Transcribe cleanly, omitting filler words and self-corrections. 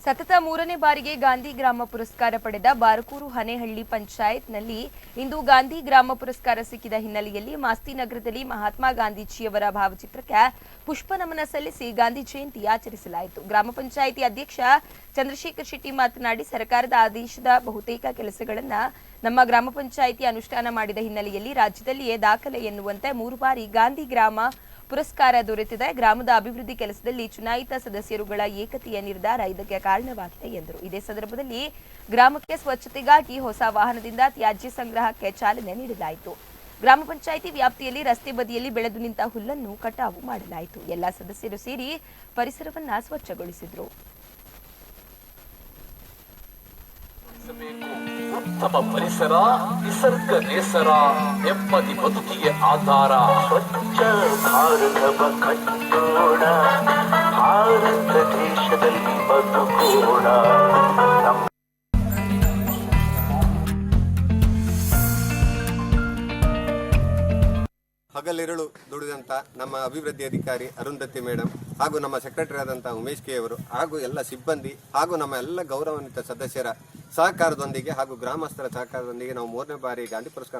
ಸತತ ಮೂರನೇ ಬಾರಿಗೆ ಗಾಂಧಿ ಗ್ರಾಮ ಪುರಸ್ಕಾರ ಪಡೆದ ಬಾರಕೂರು ಹನೇಹಳ್ಳಿ ಪಂಚಾಯತ್ನಲ್ಲಿ ಇಂದು ಗಾಂಧಿ ಗ್ರಾಮ ಪುರಸ್ಕಾರ ಸಿಕ್ಕಿದ ಹಿನ್ನೆಲೆಯಲ್ಲಿ ಮಾಸ್ತಿ ನಗರದಲ್ಲಿ ಮಹಾತ್ಮ ಗಾಂಧೀಜಿಯವರ ಭಾವಚಿತ್ರಕ್ಕೆ ಪುಷ್ಪ ನಮನ ಸಲ್ಲಿಸಿ ಗಾಂಧಿ ಜಯಂತಿ ಆಚರಿಸಲಾಯಿತು. ಗ್ರಾಮ ಪಂಚಾಯಿತಿ ಅಧ್ಯಕ್ಷ ಚಂದ್ರಶೇಖರ್ ಶೆಟ್ಟಿ ಮಾತನಾಡಿ, ಸರ್ಕಾರದ ಆದೇಶದ ಬಹುತೇಕ ಕೆಲಸಗಳನ್ನು ನಮ್ಮ ಗ್ರಾಮ ಪಂಚಾಯಿತಿ ಅನುಷ್ಠಾನ ಮಾಡಿದ ಹಿನ್ನೆಲೆಯಲ್ಲಿ ರಾಜ್ಯದಲ್ಲಿಯೇ ದಾಖಲೆ ಎನ್ನುವಂತೆ 3 ಬಾರಿ ಗಾಂಧಿ ಗ್ರಾಮ ಪುರಸ್ಕಾರ ದೊರೆತಿದೆ. ಗ್ರಾಮದ ಅಭಿವೃದ್ಧಿ ಕೆಲಸದಲ್ಲಿ ಚುನಾಯಿತ ಸದಸ್ಯರುಗಳ ಏಕತೆಯ ನಿರ್ಧಾರ ಇದಕ್ಕೆ ಕಾರಣವಾಗಿದೆ ಎಂದರು. ಇದೇ ಸಂದರ್ಭದಲ್ಲಿ ಗ್ರಾಮಕ್ಕೆ ಸ್ವಚ್ಛತೆಗಾಗಿ ಹೊಸ ವಾಹನದಿಂದ ತ್ಯಾಜ್ಯ ಸಂಗ್ರಹಕ್ಕೆ ಚಾಲನೆ ನೀಡಲಾಯಿತು. ಗ್ರಾಮ ಪಂಚಾಯಿತಿ ವ್ಯಾಪ್ತಿಯಲ್ಲಿ ರಸ್ತೆ ಬದಿಯಲ್ಲಿ ಬೆಳೆದು ನಿಂತ ಹುಲ್ಲನ್ನು ಕಟಾವು ಮಾಡಲಾಯಿತು. ಎಲ್ಲ ಸದಸ್ಯರು ಸೇರಿ ಪರಿಸರವನ್ನ ಸ್ವಚ್ಛಗೊಳಿಸಿದರು. ಉತ್ತಮ ಪರಿಸರ, ನಿಸರ್ಗ ನೇಸರ, ನೆಮ್ಮದಿ ಬದುಕಿಗೆ ಆಧಾರ. ಸ್ವಚ್ಛ ಭಾರತವ ಕಟ್ಟೋಣ, ಭಾರತ ದೇಶದಲ್ಲಿ ಬದುಕೋಣ. ಹಗಲಿರುಳು ದುಡಿದಂಥ ನಮ್ಮ ಅಭಿವೃದ್ಧಿ ಅಧಿಕಾರಿ ಅರುಂಧತಿ ಮೇಡಮ್ ಹಾಗೂ ನಮ್ಮ ಸೆಕ್ರೆಟರಿ ಆದಂಥ ಉಮೇಶ್ ಕೆ ಅವರು ಹಾಗೂ ಎಲ್ಲ ಸಿಬ್ಬಂದಿ ಹಾಗೂ ನಮ್ಮ ಎಲ್ಲ ಗೌರವಾನ್ವಿತ ಸದಸ್ಯರ ಸಹಕಾರದೊಂದಿಗೆ ಹಾಗೂ ಗ್ರಾಮಸ್ಥರ ಸಹಕಾರದೊಂದಿಗೆ ನಾವು 3ನೇ ಬಾರಿ ಗಾಂಧಿ ಪುರಸ್ಕಾರ